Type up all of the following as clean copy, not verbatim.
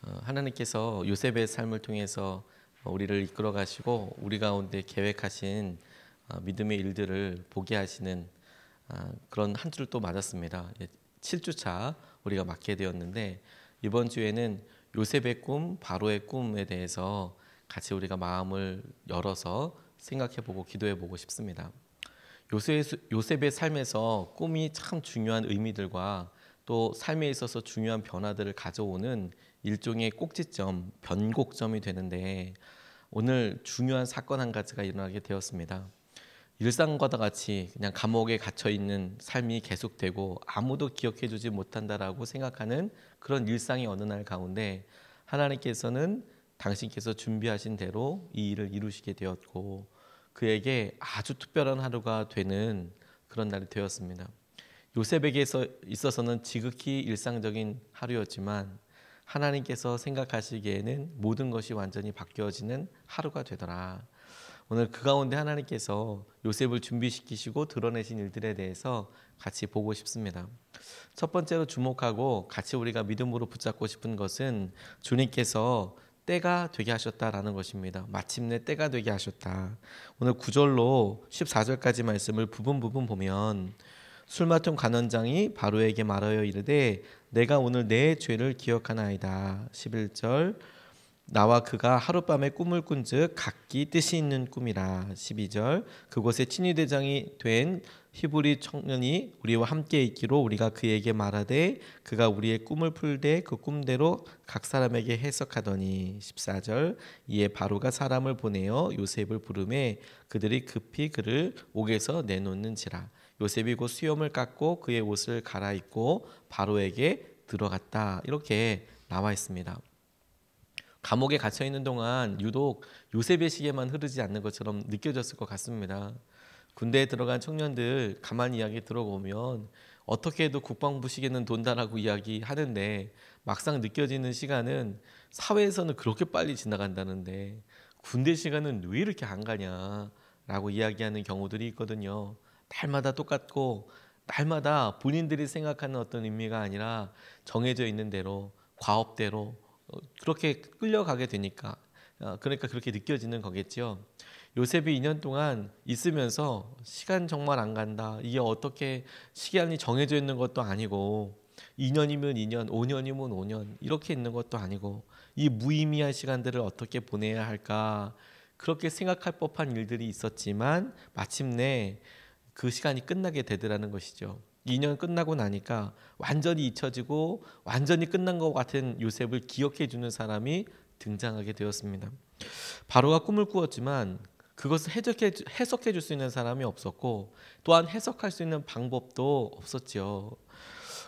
하나님께서 요셉의 삶을 통해서 우리를 이끌어 가시고 우리 가운데 계획하신 믿음의 일들을 보게 하시는 그런 한 주를 또 맞았습니다. 7주차 우리가 맞게 되었는데, 이번 주에는 요셉의 꿈, 바로의 꿈에 대해서 같이 우리가 마음을 열어서 생각해보고 기도해보고 싶습니다. 요셉의 삶에서 꿈이 참 중요한 의미들과 또 삶에 있어서 중요한 변화들을 가져오는 일종의 꼭지점, 변곡점이 되는데, 오늘 중요한 사건 한 가지가 일어나게 되었습니다. 일상과 같이 그냥 감옥에 갇혀 있는 삶이 계속되고 아무도 기억해 주지 못한다라고 생각하는 그런 일상의 어느 날 가운데, 하나님께서는 당신께서 준비하신 대로 이 일을 이루시게 되었고, 그에게 아주 특별한 하루가 되는 그런 날이 되었습니다. 요셉에게 있어서는 지극히 일상적인 하루였지만, 하나님께서 생각하시기에는 모든 것이 완전히 바뀌어지는 하루가 되더라. 오늘 그 가운데 하나님께서 요셉을 준비시키시고 드러내신 일들에 대해서 같이 보고 싶습니다. 첫 번째로 주목하고 같이 우리가 믿음으로 붙잡고 싶은 것은, 주님께서 때가 되게 하셨다라는 것입니다. 마침내 때가 되게 하셨다. 오늘 9절로 14절까지 말씀을 부분 보면, 술 맡은 관원장이 바로에게 말하여 이르되 내가 오늘 내 죄를 기억하나이다. 11절, 나와 그가 하룻밤에 꿈을 꾼즉 각기 뜻이 있는 꿈이라. 12절, 그곳에 친위대장이 된 히브리 청년이 우리와 함께 있기로 우리가 그에게 말하되 그가 우리의 꿈을 풀되 그 꿈대로 각 사람에게 해석하더니. 14절, 이에 바로가 사람을 보내어 요셉을 부르매 그들이 급히 그를 옥에서 내놓는지라. 요셉이 곧 수염을 깎고 그의 옷을 갈아입고 바로에게 들어갔다. 이렇게 나와 있습니다. 감옥에 갇혀 있는 동안 유독 요셉의 시계만 흐르지 않는 것처럼 느껴졌을 것 같습니다. 군대에 들어간 청년들 가만히 이야기 들어보면 어떻게 해도 국방부 시계는 돈다라고 이야기하는데, 막상 느껴지는 시간은 사회에서는 그렇게 빨리 지나간다는데 군대 시간은 왜 이렇게 안 가냐라고 이야기하는 경우들이 있거든요. 날마다 똑같고 날마다 본인들이 생각하는 어떤 의미가 아니라 정해져 있는 대로, 과업대로 그렇게 끌려가게 되니까, 그러니까 그렇게 느껴지는 거겠죠. 요셉이 2년 동안 있으면서 시간 정말 안 간다, 이게 어떻게 시간이 정해져 있는 것도 아니고 2년이면 2년, 5년이면 5년 이렇게 있는 것도 아니고, 이 무의미한 시간들을 어떻게 보내야 할까, 그렇게 생각할 법한 일들이 있었지만 마침내 그 시간이 끝나게 되더라는 것이죠. 2년 끝나고 나니까 완전히 잊혀지고 완전히 끝난 것 같은 요셉을 기억해 주는 사람이 등장하게 되었습니다. 바로가 꿈을 꾸었지만 그것을 해석해 줄 수 있는 사람이 없었고, 또한 해석할 수 있는 방법도 없었지요.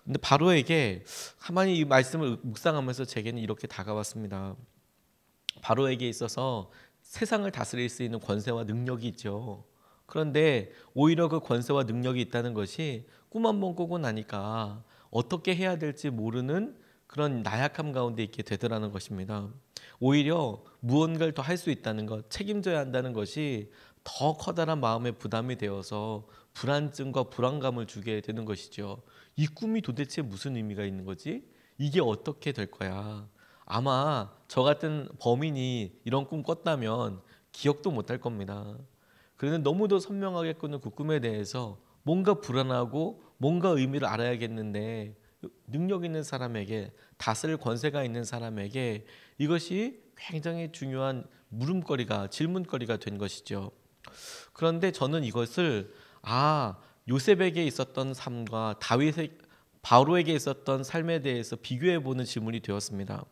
근데 바로에게 하나님 이 말씀을 묵상하면서 제게는 이렇게 다가왔습니다. 바로에게 있어서 세상을 다스릴 수 있는 권세와 능력이 있죠. 그런데 오히려 그 권세와 능력이 있다는 것이 꿈 한 번 꾸고 나니까 어떻게 해야 될지 모르는 그런 나약함 가운데 있게 되더라는 것입니다. 오히려 무언가를 더 할 수 있다는 것, 책임져야 한다는 것이 더 커다란 마음의 부담이 되어서 불안증과 불안감을 주게 되는 것이죠. 이 꿈이 도대체 무슨 의미가 있는 거지? 이게 어떻게 될 거야? 아마 저 같은 범인이 이런 꿈 꿨다면 기억도 못할 겁니다. 그런데 너무도 선명하게 꾸는 그 꿈에 대해서 뭔가 불안하고 뭔가 의미를 알아야겠는데, 능력 있는 사람에게, 다스릴 권세가 있는 사람에게 이것이 굉장히 중요한 물음거리가, 질문거리가 된 것이죠. 그런데 저는 이것을 요셉에게 있었던 삶과 바로에게 있었던 삶에 대해서 비교해보는 질문이 되었습니다.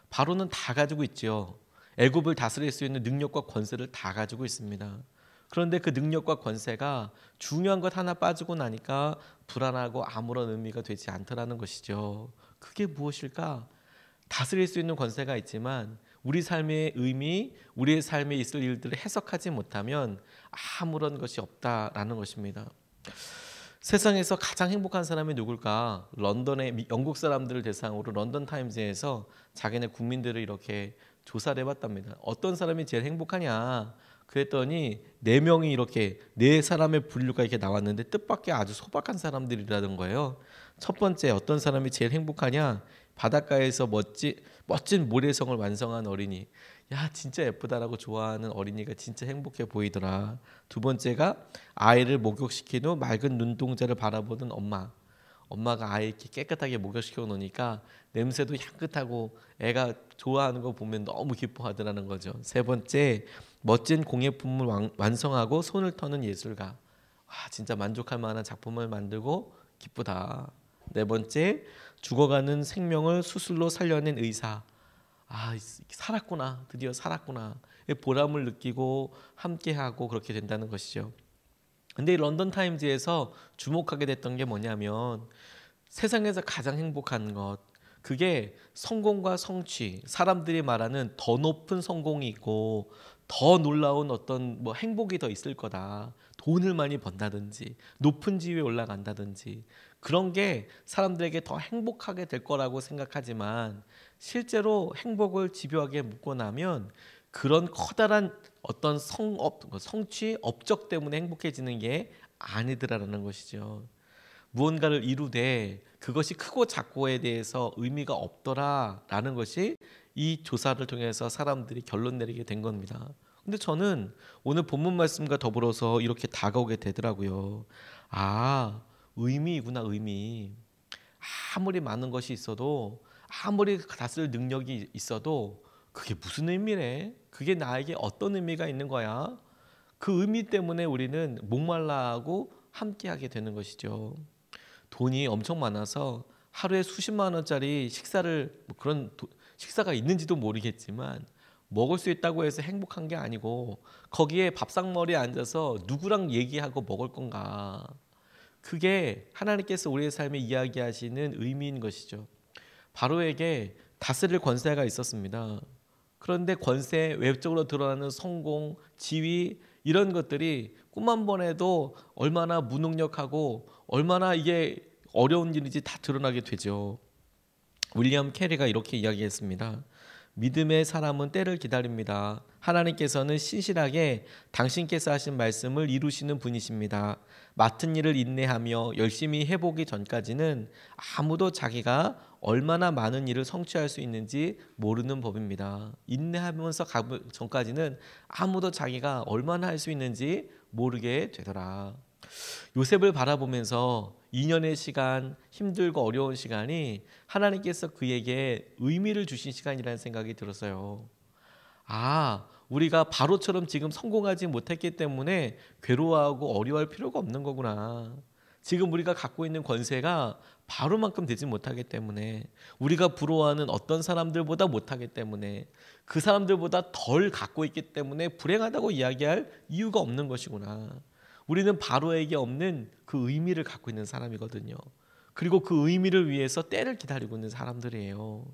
바로는 다 가지고 있죠. 애굽을 다스릴 수 있는 능력과 권세를 다 가지고 있습니다. 그런데 그 능력과 권세가 중요한 것 하나 빠지고 나니까 불안하고 아무런 의미가 되지 않더라는 것이죠. 그게 무엇일까? 다스릴 수 있는 권세가 있지만 우리 삶의 의미, 우리의 삶에 있을 일들을 해석하지 못하면 아무런 것이 없다라는 것입니다. 세상에서 가장 행복한 사람이 누굴까? 런던의 영국 사람들을 대상으로 런던 타임즈에서 자기네 국민들을 이렇게 조사를 해봤답니다. 어떤 사람이 제일 행복하냐? 그랬더니 4명이 이렇게 4사람의 분류가 이렇게 나왔는데 뜻밖의 아주 소박한 사람들이라는 거예요. 첫 번째, 어떤 사람이 제일 행복하냐? 바닷가에서 멋진 모래성을 완성한 어린이. 야, 진짜 예쁘다라고 좋아하는 어린이가 진짜 행복해 보이더라. 두 번째가 아이를 목욕시킨 후 맑은 눈동자를 바라보는 엄마. 엄마가 아이 이렇게 깨끗하게 목욕시켜 놓으니까 냄새도 향긋하고 애가 좋아하는 거 보면 너무 기뻐하더라는 거죠. 세 번째, 멋진 공예품을 완성하고 손을 터는 예술가. 와, 진짜 만족할 만한 작품을 만들고 기쁘다. 네 번째, 죽어가는 생명을 수술로 살려낸 의사. 아, 살았구나. 드디어 살았구나. 보람을 느끼고 함께하고 그렇게 된다는 것이죠. 근데 이 런던 타임즈에서 주목하게 됐던 게 뭐냐면 세상에서 가장 행복한 것, 그게 성공과 성취, 사람들이 말하는 더 높은 성공이 있고 더 놀라운 어떤 뭐 행복이 더 있을 거다. 돈을 많이 번다든지 높은 지위에 올라간다든지 그런 게 사람들에게 더 행복하게 될 거라고 생각하지만 실제로 행복을 집요하게 묻고 나면 그런 커다란 어떤 성취, 업적 때문에 행복해지는 게 아니더라라는 것이죠. 무언가를 이루되 그것이 크고 작고에 대해서 의미가 없더라라는 것이 이 조사를 통해서 사람들이 결론 내리게 된 겁니다. 근데 저는 오늘 본문 말씀과 더불어서 이렇게 다가오게 되더라고요. 아, 의미이구나, 의미. 아무리 많은 것이 있어도 아무리 다스릴 능력이 있어도 그게 무슨 의미래? 그게 나에게 어떤 의미가 있는 거야? 그 의미 때문에 우리는 목말라하고 함께하게 되는 것이죠. 돈이 엄청 많아서 하루에 수십만 원짜리 식사를 그런 식사가 있는지도 모르겠지만 먹을 수 있다고 해서 행복한 게 아니고 거기에 밥상머리에 앉아서 누구랑 얘기하고 먹을 건가? 그게 하나님께서 우리의 삶에 이야기하시는 의미인 것이죠. 바로에게 다스릴 권세가 있었습니다. 그런데 권세, 외적으로 드러나는 성공, 지위 이런 것들이 꿈 한 번 해도 얼마나 무능력하고 얼마나 이게 어려운 일인지 다 드러나게 되죠. 윌리엄 캐리가 이렇게 이야기했습니다. 믿음의 사람은 때를 기다립니다. 하나님께서는 신실하게 당신께서 하신 말씀을 이루시는 분이십니다. 맡은 일을 인내하며 열심히 해보기 전까지는 아무도 자기가 얼마나 많은 일을 성취할 수 있는지 모르는 법입니다. 인내하면서 가기 전까지는 아무도 자기가 얼마나 할 수 있는지 모르게 되더라. 요셉을 바라보면서 2년의 시간, 힘들고 어려운 시간이 하나님께서 그에게 의미를 주신 시간이라는 생각이 들었어요. 아, 우리가 바로처럼 지금 성공하지 못했기 때문에 괴로워하고 어려워할 필요가 없는 거구나. 지금 우리가 갖고 있는 권세가 바로만큼 되지 못하기 때문에, 우리가 부러워하는 어떤 사람들보다 못하기 때문에, 그 사람들보다 덜 갖고 있기 때문에 불행하다고 이야기할 이유가 없는 것이구나. 우리는 바로에게 없는 그 의미를 갖고 있는 사람이거든요. 그리고 그 의미를 위해서 때를 기다리고 있는 사람들이에요.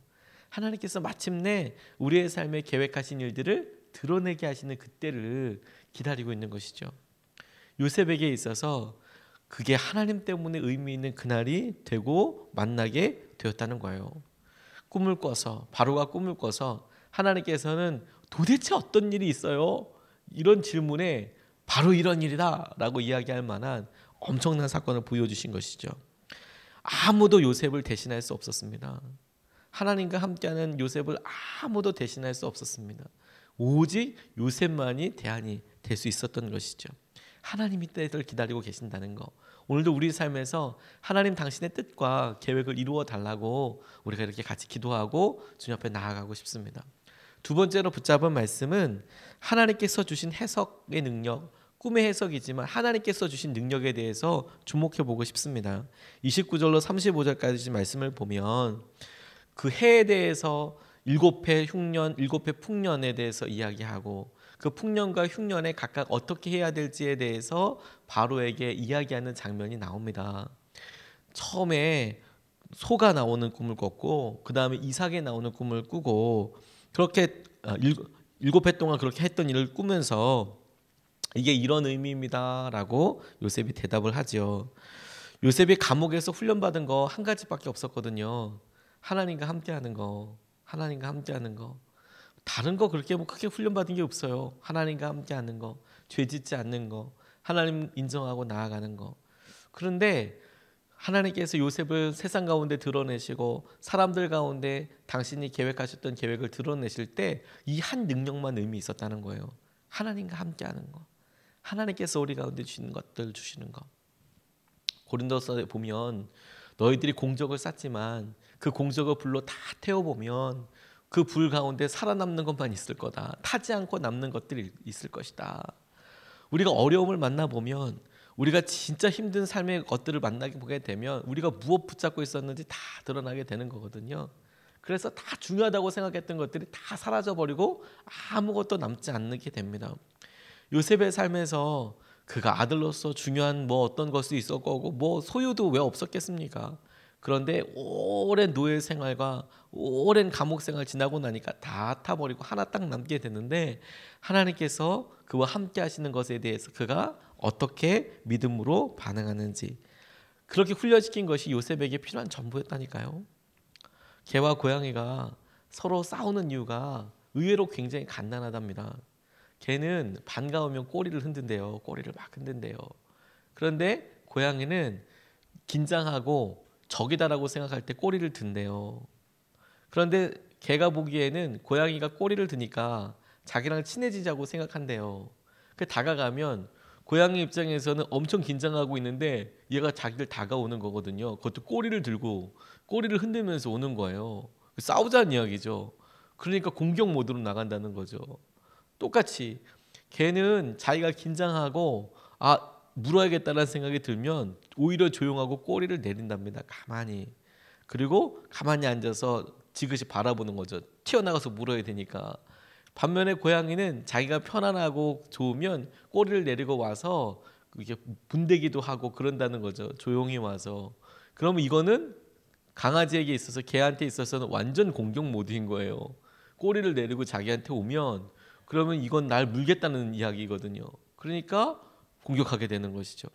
하나님께서 마침내 우리의 삶에 계획하신 일들을 드러내게 하시는 그때를 기다리고 있는 것이죠. 요셉에게 있어서 그게 하나님 때문에 의미 있는 그날이 되고 만나게 되었다는 거예요. 꿈을 꿔서, 바로가 꿈을 꿔서 하나님께서는 도대체 어떤 일이 있어요? 이런 질문에 바로 이런 일이다 라고 이야기할 만한 엄청난 사건을 보여주신 것이죠. 아무도 요셉을 대신할 수 없었습니다. 하나님과 함께하는 요셉을 아무도 대신할 수 없었습니다. 오직 요셉만이 대안이 될 수 있었던 것이죠. 하나님이 때를 기다리고 계신다는 거. 오늘도 우리 삶에서 하나님 당신의 뜻과 계획을 이루어 달라고 우리가 이렇게 같이 기도하고 주님 앞에 나아가고 싶습니다. 두 번째로 붙잡은 말씀은 하나님께서 주신 해석의 능력, 꿈의 해석이지만 하나님께서 주신 능력에 대해서 주목해 보고 싶습니다. 29절로 35절까지 말씀을 보면 그 해에 대해서 7해 흉년, 7해 풍년에 대해서 이야기하고 그 풍년과 흉년에 각각 어떻게 해야 될지에 대해서 바로에게 이야기하는 장면이 나옵니다. 처음에 소가 나오는 꿈을 꿨고 그 다음에 이삭이 나오는 꿈을 꾸고 그렇게 7해 동안 그렇게 했던 일을 꾸면서 이게 이런 의미입니다 라고 요셉이 대답을 하죠. 요셉이 감옥에서 훈련받은 거 한 가지밖에 없었거든요. 하나님과 함께하는 거, 하나님과 함께하는 거. 다른 거 그렇게 뭐 크게 훈련받은 게 없어요. 하나님과 함께하는 거, 죄 짓지 않는 거, 하나님 인정하고 나아가는 거. 그런데 하나님께서 요셉을 세상 가운데 드러내시고 사람들 가운데 당신이 계획하셨던 계획을 드러내실 때 이 한 능력만 의미 있었다는 거예요. 하나님과 함께하는 거. 하나님께서 우리 가운데 주시는 것들 주시는 거. 고린도서에 보면 너희들이 공적을 쌓지만 그 공적을 불로 다 태워보면 그 불 가운데 살아남는 것만 있을 거다. 타지 않고 남는 것들이 있을 것이다. 우리가 어려움을 만나보면 우리가 진짜 힘든 삶의 것들을 만나게 보게 되면 우리가 무엇 붙잡고 있었는지 다 드러나게 되는 거거든요. 그래서 다 중요하다고 생각했던 것들이 다 사라져버리고 아무것도 남지 않게 됩니다. 요셉의 삶에서 그가 아들로서 중요한 어떤 것이 있었고 소유도 왜 없었겠습니까? 그런데 오랜 노예 생활과 오랜 감옥 생활 지나고 나니까 다 타버리고 하나 딱 남게 되는데 하나님께서 그와 함께 하시는 것에 대해서 그가 어떻게 믿음으로 반응하는지 그렇게 훈련시킨 것이 요셉에게 필요한 전부였다니까요. 개와 고양이가 서로 싸우는 이유가 의외로 굉장히 간단하답니다. 개는 반가우면 꼬리를 흔든대요. 꼬리를 막 흔든대요. 그런데 고양이는 긴장하고 적이다라고 생각할 때 꼬리를 든대요. 그런데 개가 보기에는 고양이가 꼬리를 드니까 자기랑 친해지자고 생각한대요. 그 다가가면 고양이 입장에서는 엄청 긴장하고 있는데 얘가 자기를 다가오는 거거든요. 그것도 꼬리를 들고 꼬리를 흔들면서 오는 거예요. 싸우자는 이야기죠. 그러니까 공격 모드로 나간다는 거죠. 똑같이 개는 자기가 긴장하고 물어야겠다는 생각이 들면 오히려 조용하고 꼬리를 내린답니다. 가만히. 그리고 가만히 앉아서 지그시 바라보는 거죠. 튀어나가서 물어야 되니까. 반면에 고양이는 자기가 편안하고 좋으면 꼬리를 내리고 와서 이게 분대기도 하고 그런다는 거죠. 조용히 와서. 그러면 이거는 강아지에게 있어서 개한테 있어서는 완전 공격 모드인 거예요. 꼬리를 내리고 자기한테 오면 그러면 이건 날 물겠다는 이야기거든요. 그러니까 공격하게 되는 것이죠.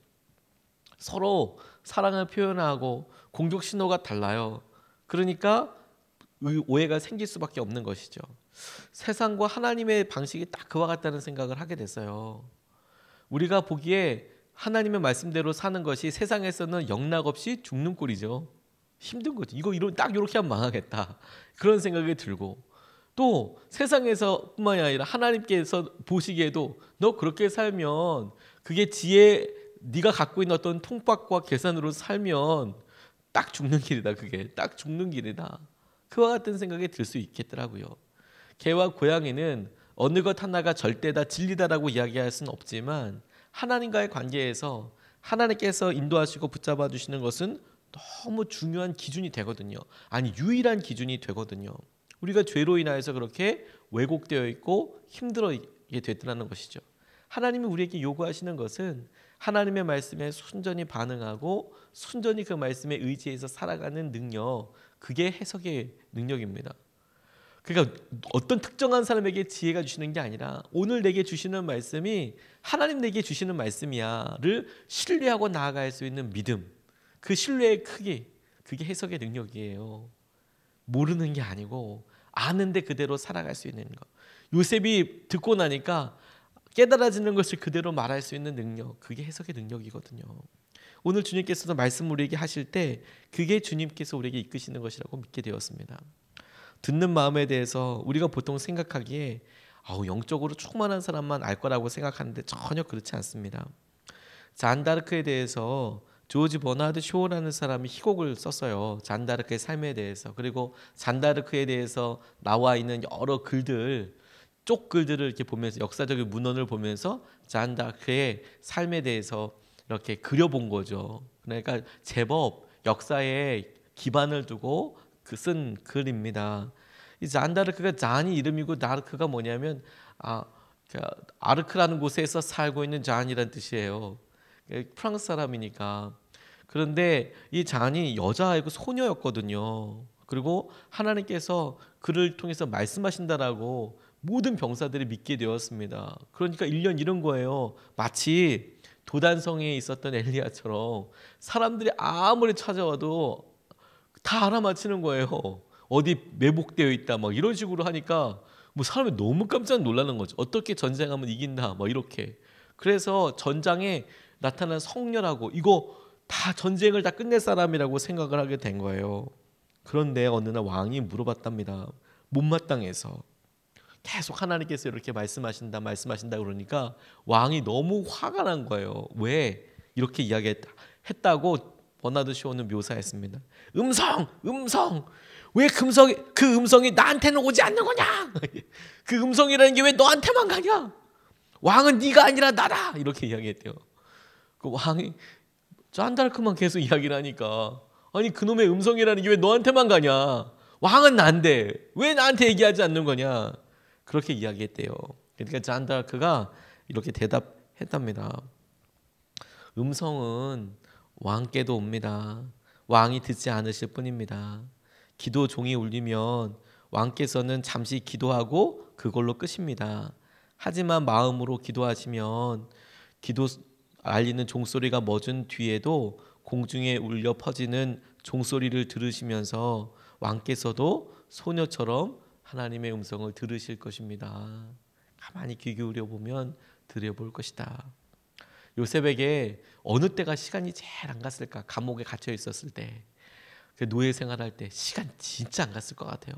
서로 사랑을 표현하고 공격 신호가 달라요. 그러니까 오해가 생길 수밖에 없는 것이죠. 세상과 하나님의 방식이 딱 그와 같다는 생각을 하게 됐어요. 우리가 보기에 하나님의 말씀대로 사는 것이 세상에서는 영락없이 죽는 꼴이죠. 힘든 거지. 딱 이렇게 하면 망하겠다. 그런 생각이 들고 또 세상에서 뿐만이 아니라 하나님께서 보시기에도 너 그렇게 살면 그게 네가 갖고 있는 어떤 통박과 계산으로 살면 딱 죽는 길이다. 그게 딱 죽는 길이다. 그와 같은 생각이 들 수 있겠더라고요. 개와 고양이는 어느 것 하나가 절대다 진리다라고 이야기할 수는 없지만 하나님과의 관계에서 하나님께서 인도하시고 붙잡아 주시는 것은 너무 중요한 기준이 되거든요. 아니 유일한 기준이 되거든요. 우리가 죄로 인하여서 그렇게 왜곡되어 있고 힘들어하게 됐다는 것이죠. 하나님이 우리에게 요구하시는 것은 하나님의 말씀에 순전히 반응하고 순전히 그 말씀에 의지해서 살아가는 능력, 그게 해석의 능력입니다. 그러니까 어떤 특정한 사람에게 지혜가 주시는 게 아니라 오늘 내게 주시는 말씀이 하나님 내게 주시는 말씀이야를 신뢰하고 나아갈 수 있는 믿음, 그 신뢰의 크기, 그게 해석의 능력이에요. 모르는 게 아니고 아는데 그대로 살아갈 수 있는 것. 요셉이 듣고 나니까 깨달아지는 것을 그대로 말할 수 있는 능력, 그게 해석의 능력이거든요. 오늘 주님께서도 말씀 우리에게 하실 때 그게 주님께서 우리에게 이끄시는 것이라고 믿게 되었습니다. 듣는 마음에 대해서 우리가 보통 생각하기에 영적으로 충만한 사람만 알 거라고 생각하는데 전혀 그렇지 않습니다. 잔다르크에 대해서 조지 버나드 쇼라는 사람이 희곡을 썼어요. 잔다르크의 삶에 대해서. 그리고 잔다르크에 대해서 나와 있는 여러 글들, 쪽글들을 이렇게 보면서 역사적인 문헌을 보면서 잔다르크의 삶에 대해서 이렇게 그려본 거죠. 그러니까 제법 역사에 기반을 두고 쓴 글입니다. 이 잔다르크가 잔이 이름이고 다르크가 뭐냐면 아르크라는 곳에서 살고 있는 잔이란 뜻이에요. 프랑스 사람이니까. 그런데 이 잔이 여자아이고 소녀였거든요. 그리고 하나님께서 그를 통해서 말씀하신다라고 모든 병사들이 믿게 되었습니다. 그러니까 1년 이런 거예요. 마치 도단성에 있었던 엘리야처럼 사람들이 아무리 찾아와도 다 알아맞히는 거예요. 어디 매복되어 있다 막 이런 식으로 하니까 사람이 너무 깜짝 놀라는 거죠. 어떻게 전쟁하면 이긴다 막 이렇게. 그래서 전장에 나타난 성녀라고 이거 다 전쟁을 다 끝낼 사람이라고 생각을 하게 된 거예요. 그런데 어느 날 왕이 물어봤답니다. 못마땅해서 계속 하나님께서 이렇게 말씀하신다 그러니까 왕이 너무 화가 난 거예요. 왜 이렇게 이야기했다고 버나드 쇼는 묘사했습니다. 음성 왜 그 음성이 나한테는 오지 않는 거냐? 그 음성이라는 게 왜 너한테만 가냐? 왕은 네가 아니라 나다 이렇게 이야기했대요. 그 왕이 잔다르크만 계속 이야기를 하니까 아니 그놈의 음성이라는 게 왜 너한테만 가냐? 왕은 난데 왜 나한테 얘기하지 않는 거냐? 그렇게 이야기했대요. 그러니까 잔다르크가 이렇게 대답했답니다. 음성은 왕께도 옵니다. 왕이 듣지 않으실 뿐입니다. 기도 종이 울리면 왕께서는 잠시 기도하고 그걸로 끝입니다. 하지만 마음으로 기도하시면 기도 알리는 종소리가 멎은 뒤에도 공중에 울려 퍼지는 종소리를 들으시면서 왕께서도 소녀처럼 하나님의 음성을 들으실 것입니다. 가만히 귀 기울여 보면 들여볼 것이다. 요셉에게 어느 때가 시간이 제일 안 갔을까? 감옥에 갇혀 있었을 때, 노예 생활할 때 시간 진짜 안 갔을 것 같아요.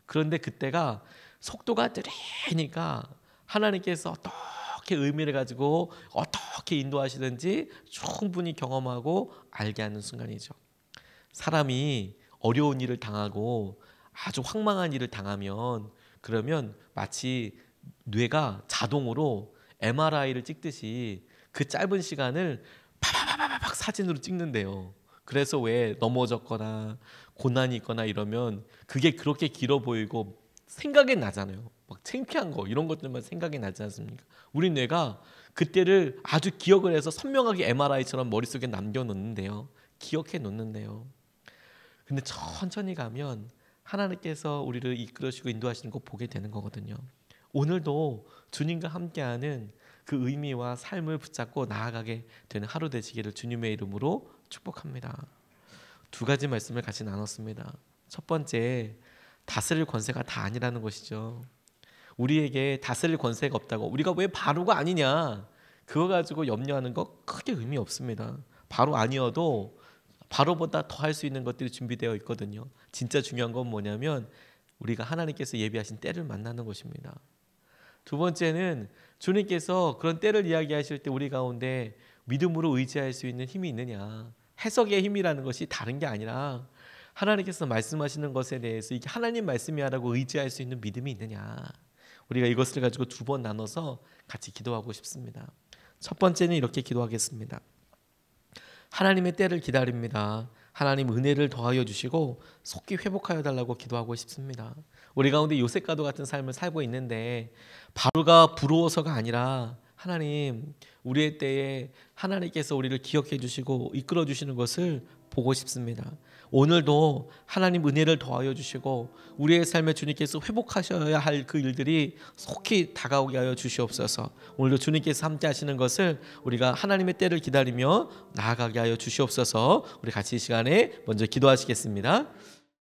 그런데 그때가 속도가 느리니까 하나님께서 어떻게 의미를 가지고 어떻게 인도하시든지 충분히 경험하고 알게 하는 순간이죠. 사람이 어려운 일을 당하고 아주 황망한 일을 당하면 그러면 마치 뇌가 자동으로 MRI를 찍듯이 그 짧은 시간을 팍팍팍팍 사진으로 찍는데요. 그래서 왜 넘어졌거나 고난이 있거나 이러면 그게 그렇게 길어 보이고 생각이 나잖아요. 막 창피한 거 이런 것들만 생각이 나지 않습니까? 우리 뇌가 그때를 아주 기억을 해서 선명하게 MRI처럼 머릿속에 남겨놓는데요. 기억해 놓는데요. 근데 천천히 가면 하나님께서 우리를 이끌으시고 인도하시는 거 보게 되는 거거든요. 오늘도 주님과 함께하는 그 의미와 삶을 붙잡고 나아가게 되는 하루 되시기를 주님의 이름으로 축복합니다. 두 가지 말씀을 같이 나눴습니다. 첫 번째, 다스릴 권세가 다 아니라는 것이죠. 우리에게 다스릴 권세가 없다고 우리가 왜 바로가 아니냐 그거 가지고 염려하는 거 크게 의미 없습니다. 바로 아니어도 바로보다 더 할 수 있는 것들이 준비되어 있거든요. 진짜 중요한 건 뭐냐면 우리가 하나님께서 예비하신 때를 만나는 것입니다. 두 번째는 주님께서 그런 때를 이야기하실 때 우리 가운데 믿음으로 의지할 수 있는 힘이 있느냐. 해석의 힘이라는 것이 다른 게 아니라 하나님께서 말씀하시는 것에 대해서 이게 하나님 말씀이라고 의지할 수 있는 믿음이 있느냐. 우리가 이것을 가지고 두 번 나눠서 같이 기도하고 싶습니다. 첫 번째는 이렇게 기도하겠습니다. 하나님의 때를 기다립니다. 하나님 은혜를 더하여 주시고 속히 회복하여 달라고 기도하고 싶습니다. 우리 가운데 요셉과도 같은 삶을 살고 있는데 바로가 부러워서가 아니라 하나님 우리의 때에 하나님께서 우리를 기억해 주시고 이끌어 주시는 것을 보고 싶습니다. 오늘도 하나님 은혜를 더하여 주시고 우리의 삶에 주님께서 회복하셔야 할 그 일들이 속히 다가오게 하여 주시옵소서. 오늘도 주님께서 함께 하시는 것을 우리가 하나님의 때를 기다리며 나아가게 하여 주시옵소서. 우리 같이 이 시간에 먼저 기도하시겠습니다.